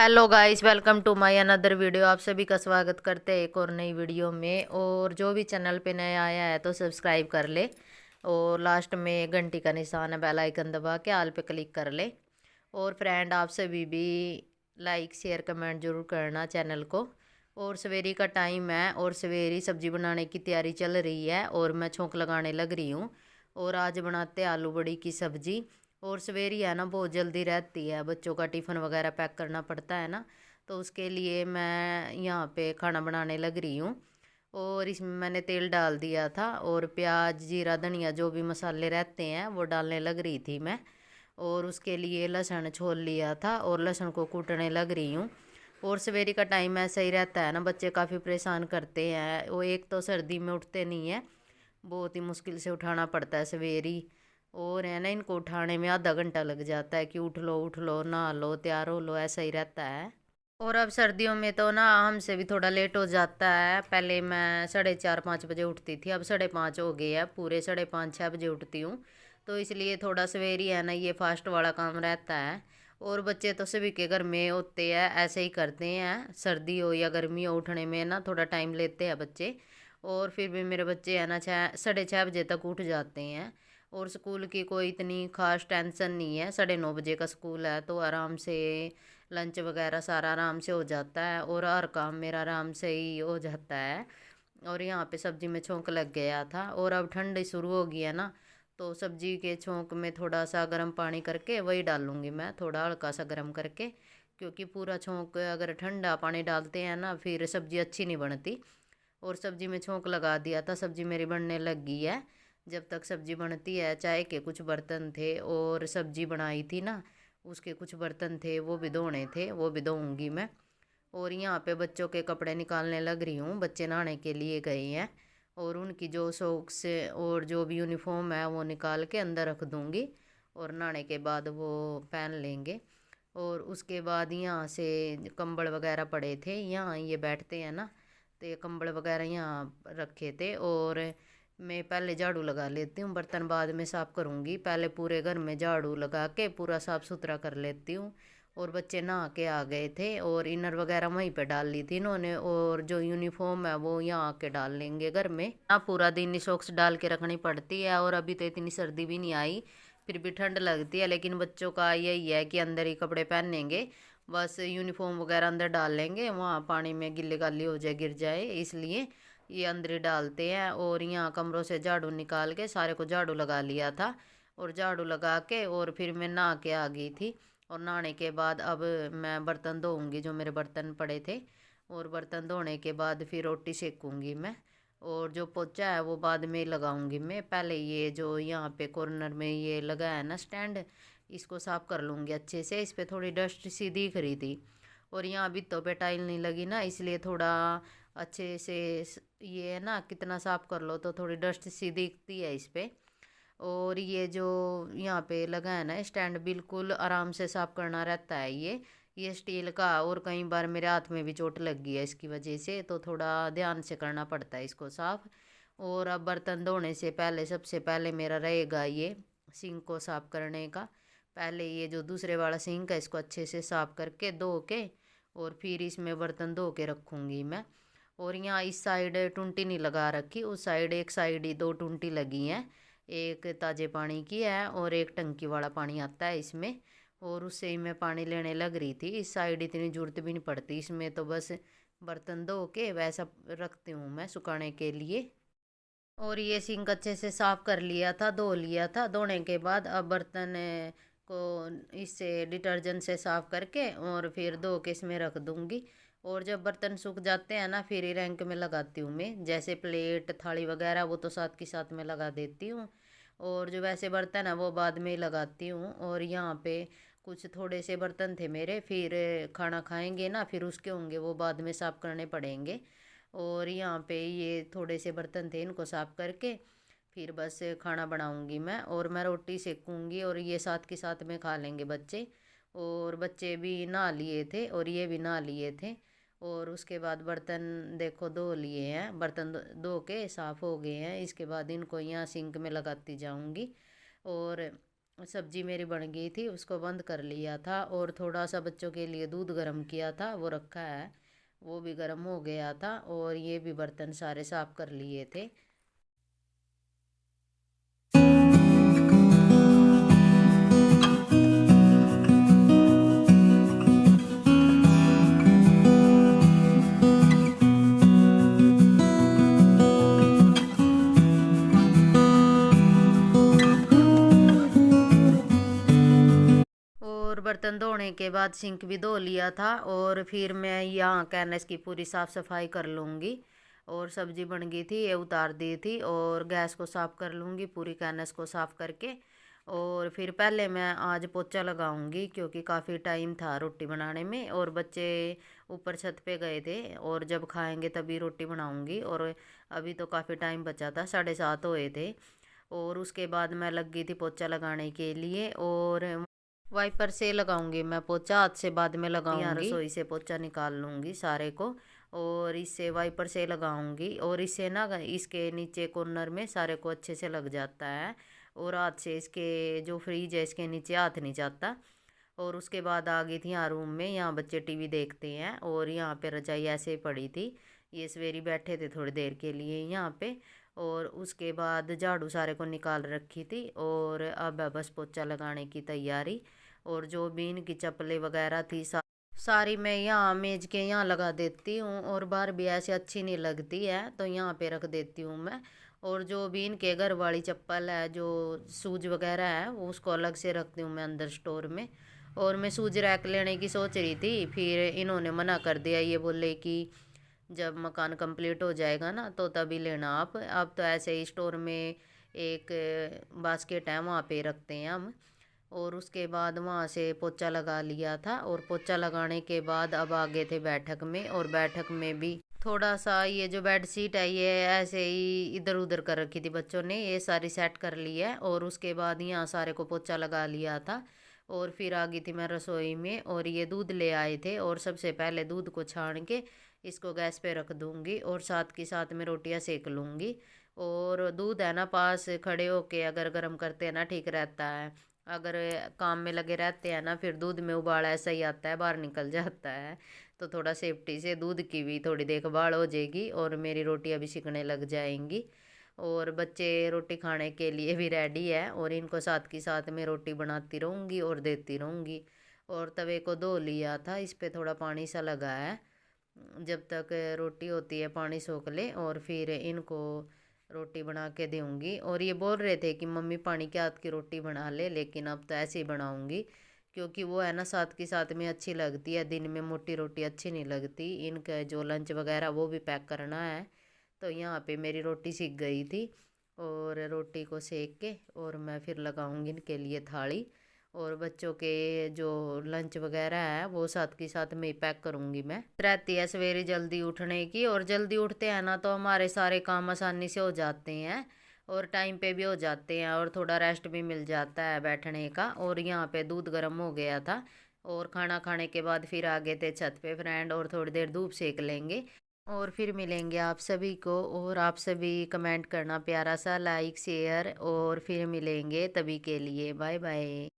Hello guys, welcome to my another video. आप सभी का स्वागत करते हैं एक और नई वीडियो में। और जो भी चैनल पे नया आया है तो सब्सक्राइब कर ले और लास्ट में घंटी का निशान है, बेल आइकन दबा के ऑल पे क्लिक कर ले। और फ्रेंड, आप सभी भी लाइक शेयर कमेंट जरूर करना चैनल को। और सवेरी का टाइम है और सवेरी सब्जी बनाने की तैयारी चल रही है और मैं छौंक लगाने लग रही हूँ। और आज बनाते आलू बड़ी की सब्जी। और सवेरी है ना, बहुत जल्दी रहती है, बच्चों का टिफ़िन वगैरह पैक करना पड़ता है ना, तो उसके लिए मैं यहाँ पे खाना बनाने लग रही हूँ। और इसमें मैंने तेल डाल दिया था और प्याज जीरा धनिया जो भी मसाले रहते हैं वो डालने लग रही थी मैं। और उसके लिए लहसुन छोल लिया था और लहसुन को कूटने लग रही हूँ। और सवेरे का टाइम ऐसा ही रहता है ना, बच्चे काफ़ी परेशान करते हैं। वो एक तो सर्दी में उठते नहीं है, बहुत ही मुश्किल से उठाना पड़ता है सवेरी। और है ना, इनको उठाने में आधा घंटा लग जाता है कि उठ लो नहा लो तैयार हो लो, ऐसा ही रहता है। और अब सर्दियों में तो ना हमसे भी थोड़ा लेट हो जाता है। पहले मैं 4:30-5 बजे उठती थी, अब 5:30 हो गए हैं, पूरे 5:30-6 बजे उठती हूँ। तो इसलिए थोड़ा सवेरी है ना, ये फास्ट वाला काम रहता है। और बच्चे तो सभी के घर में होते हैं, ऐसे ही करते हैं, सर्दी हो या गर्मी हो, उठने में ना थोड़ा टाइम लेते हैं बच्चे। और फिर भी मेरे बच्चे है ना 6 साढ़े 6 बजे तक उठ जाते हैं। और स्कूल की कोई इतनी खास टेंशन नहीं है, 9:30 बजे का स्कूल है तो आराम से लंच वगैरह सारा आराम से हो जाता है और हर काम मेरा आराम से ही हो जाता है। और यहाँ पे सब्जी में छोंक लग गया था और अब ठंड शुरू हो गई है ना, तो सब्जी के छोंक में थोड़ा सा गर्म पानी करके वही डालूँगी मैं, थोड़ा हल्का सा गर्म करके। क्योंकि पूरा छोंक अगर ठंडा पानी डालते हैं ना फिर सब्ज़ी अच्छी नहीं बनती। और सब्ज़ी में छोंक लगा दिया था, सब्ज़ी मेरी बनने लग गई है। जब तक सब्ज़ी बनती है, चाय के कुछ बर्तन थे और सब्ज़ी बनाई थी ना, उसके कुछ बर्तन थे वो भी धोने थे, वो भी धोऊंगी मैं। और यहाँ पे बच्चों के कपड़े निकालने लग रही हूँ, बच्चे नहाने के लिए गए हैं। और उनकी जो सॉक्स और जो भी यूनिफॉर्म है वो निकाल के अंदर रख दूँगी और नहाने के बाद वो पहन लेंगे। और उसके बाद यहाँ से कंबल वगैरह पड़े थे, यहाँ ये बैठते हैं ना, तो ये कंबल वगैरह यहाँ रखे थे। और मैं पहले झाड़ू लगा लेती हूँ, बर्तन बाद में साफ़ करूँगी, पहले पूरे घर में झाड़ू लगा के पूरा साफ़ सुथरा कर लेती हूँ। और बच्चे नहा के आ गए थे और इनर वगैरह वहीं पे डाल ली थी इन्होंने, और जो यूनिफॉर्म है वो यहाँ आके डाल लेंगे घर में। हाँ, पूरा दिन सॉक्स डाल के रखनी पड़ती है और अभी तो इतनी सर्दी भी नहीं आई, फिर भी ठंड लगती है। लेकिन बच्चों का यही है कि अंदर ही कपड़े पहनेंगे, बस यूनिफॉर्म वगैरह अंदर डाल लेंगे, वहाँ पानी में गिल्ली गाली हो जाए गिर जाए, इसलिए ये अंदर ही डालते हैं। और यहाँ कमरों से झाड़ू निकाल के सारे को झाड़ू लगा लिया था और झाड़ू लगा के और फिर मैं नहा के आ गई थी। और नहाने के बाद अब मैं बर्तन धोऊंगी, जो मेरे बर्तन पड़े थे। और बर्तन धोने के बाद फिर रोटी सेकूंगी मैं। और जो पोचा है वो बाद में लगाऊंगी मैं, पहले ये जो यहाँ पे कॉर्नर में ये लगा है ना स्टैंड, इसको साफ कर लूँगी अच्छे से, इस पर थोड़ी डस्ट सी दिख रही थी। और यहाँ भित्तों पे टाइल नहीं लगी ना, इसलिए थोड़ा अच्छे से ये है ना, कितना साफ कर लो तो थोड़ी डस्ट सी दिखती है इस पे। और ये जो यहाँ पे लगा है ना स्टैंड, बिल्कुल आराम से साफ करना रहता है ये स्टील का। और कई बार मेरे हाथ में भी चोट लग गई है इसकी वजह से, तो थोड़ा ध्यान से करना पड़ता है इसको साफ। और अब बर्तन धोने से पहले सबसे पहले मेरा रहेगा ये सिंक को साफ करने का। पहले ये जो दूसरे वाला सिंक है इसको अच्छे से साफ करके धो के और फिर इसमें बर्तन धो के रखूँगी मैं। और यहाँ इस साइड टूंटी नहीं लगा रखी, उस साइड एक साइड ही दो टूंटी लगी हैं, एक ताज़े पानी की है और एक टंकी वाला पानी आता है इसमें। और उससे ही मैं पानी लेने लग रही थी, इस साइड इतनी ज़रूरत भी नहीं पड़ती, इसमें तो बस बर्तन धो के वैसा रखती हूँ मैं सुखाने के लिए। और ये सिंक अच्छे से साफ़ कर लिया था, धो लिया था, धोने के बाद अब बर्तन को इससे डिटर्जेंट से साफ़ करके और फिर धो के इसमें रख दूँगी। और जब बर्तन सूख जाते हैं ना फिर ही रैंक में लगाती हूँ मैं, जैसे प्लेट थाली वगैरह वो तो साथ के साथ में लगा देती हूँ। और जो वैसे बर्तन है वो बाद में ही लगाती हूँ। और यहाँ पे कुछ थोड़े से बर्तन थे मेरे, फिर खाना खाएंगे ना फिर उसके होंगे, वो बाद में साफ़ करने पड़ेंगे। और यहाँ पे ये थोड़े से बर्तन थे, इनको साफ़ करके फिर बस खाना बनाऊंगी मैं और मैं रोटी सेकूंगी और ये साथ के साथ में खा लेंगे बच्चे। और बच्चे भी नहा लिए थे और ये भी नहा लिए थे। और उसके बाद बर्तन देखो धो लिए हैं, बर्तन धो के साफ़ हो गए हैं, इसके बाद इनको यहाँ सिंक में लगाती जाऊंगी। और सब्जी मेरी बन गई थी, उसको बंद कर लिया था और थोड़ा सा बच्चों के लिए दूध गर्म किया था, वो रखा है, वो भी गर्म हो गया था। और ये भी बर्तन सारे साफ कर लिए थे। और बर्तन धोने के बाद सिंक भी धो लिया था और फिर मैं यहाँ कैनस की पूरी साफ़ सफाई कर लूँगी। और सब्जी बन गई थी, ये उतार दी थी और गैस को साफ़ कर लूँगी पूरी कैनस को साफ़ करके। और फिर पहले मैं आज पोछा लगाऊंगी क्योंकि काफ़ी टाइम था रोटी बनाने में और बच्चे ऊपर छत पे गए थे और जब खाएंगे तभी रोटी बनाऊंगी। और अभी तो काफ़ी टाइम बचा था, 7:30 हुए थे। और उसके बाद मैं लग गई थी पोछा लगाने के लिए और वाइपर से लगाऊंगी मैं पोछा, हाथ से बाद में लगाऊंगी। यहाँ रसोई से पोछा निकाल लूँगी सारे को और इससे वाइपर से लगाऊंगी। और इससे ना इसके नीचे कॉर्नर में सारे को अच्छे से लग जाता है और हाथ से इसके जो फ्रिज है इसके नीचे हाथ नहीं जाता। और उसके बाद आ गई थी यहाँ रूम में, यहाँ बच्चे टीवी देखते हैं और यहाँ पे रजाई ऐसे ही पड़ी थी। ये सवेरे बैठे थे थोड़ी देर के लिए यहाँ पे। और उसके बाद झाड़ू सारे को निकाल रखी थी और अब है बस पोछा लगाने की तैयारी। और जो भी इनकी चप्पलें वगैरह थी सारी मैं यहाँ मेज के यहाँ लगा देती हूँ और बाहर भी ऐसे अच्छी नहीं लगती है तो यहाँ पे रख देती हूँ मैं। और जो भी इनके घर वाली चप्पल है जो शूज वगैरह है वो उसको अलग से रखती हूँ मैं अंदर स्टोर में। और मैं शूज रैक लेने की सोच रही थी, फिर इन्होंने मना कर दिया, ये बोले कि जब मकान कंप्लीट हो जाएगा ना तो तभी लेना आप, अब तो ऐसे ही स्टोर में एक बास्केट है वहाँ पे रखते हैं हम। और उसके बाद वहाँ से पोछा लगा लिया था और पोछा लगाने के बाद अब आ गए थे बैठक में। और बैठक में भी थोड़ा सा ये जो बेड शीट है ये ऐसे ही इधर उधर कर रखी थी बच्चों ने, ये सारी सेट कर ली है। और उसके बाद यहाँ सारे को पोछा लगा लिया था और फिर आ गई थी मैं रसोई में। और ये दूध ले आए थे और सबसे पहले दूध को छान के इसको गैस पे रख दूँगी और साथ के साथ में रोटियां सेक लूँगी। और दूध है ना पास खड़े होके अगर गर्म करते हैं ना ठीक रहता है, अगर काम में लगे रहते हैं ना फिर दूध में उबाल ऐसा ही आता है बाहर निकल जाता है। तो थोड़ा सेफ्टी से दूध की भी थोड़ी देखभाल हो जाएगी और मेरी रोटियां भी सिकने लग जाएंगी। और बच्चे रोटी खाने के लिए भी रेडी है और इनको साथ के साथ में रोटी बनाती रहूँगी और देती रहूँगी। और तवे को धो लिया था, इस पे थोड़ा पानी सा लगा है, जब तक रोटी होती है पानी सोख ले और फिर इनको रोटी बना के दूँगी। और ये बोल रहे थे कि मम्मी पानी के हाथ की रोटी बना ले, लेकिन अब तो ऐसे ही बनाऊँगी क्योंकि वो है ना साथ के साथ में अच्छी लगती है, दिन में मोटी रोटी अच्छी नहीं लगती। इनका जो लंच वगैरह वो भी पैक करना है। तो यहाँ पे मेरी रोटी सीख गई थी और रोटी को सेक के और मैं फिर लगाऊंगी इनके लिए थाली। और बच्चों के जो लंच वगैरह है वो साथ के साथ में ही पैक करूँगी मैं। रहती है सवेरे जल्दी उठने की और जल्दी उठते हैं ना तो हमारे सारे काम आसानी से हो जाते हैं और टाइम पे भी हो जाते हैं और थोड़ा रेस्ट भी मिल जाता है बैठने का। और यहाँ पे दूध गर्म हो गया था और खाना खाने के बाद फिर आ गए थे छत पे फ्रेंड और थोड़ी देर धूप सेक लेंगे और फिर मिलेंगे आप सभी को। और आप सभी कमेंट करना प्यारा सा, लाइक शेयर, और फिर मिलेंगे, तभी के लिए बाय बाय।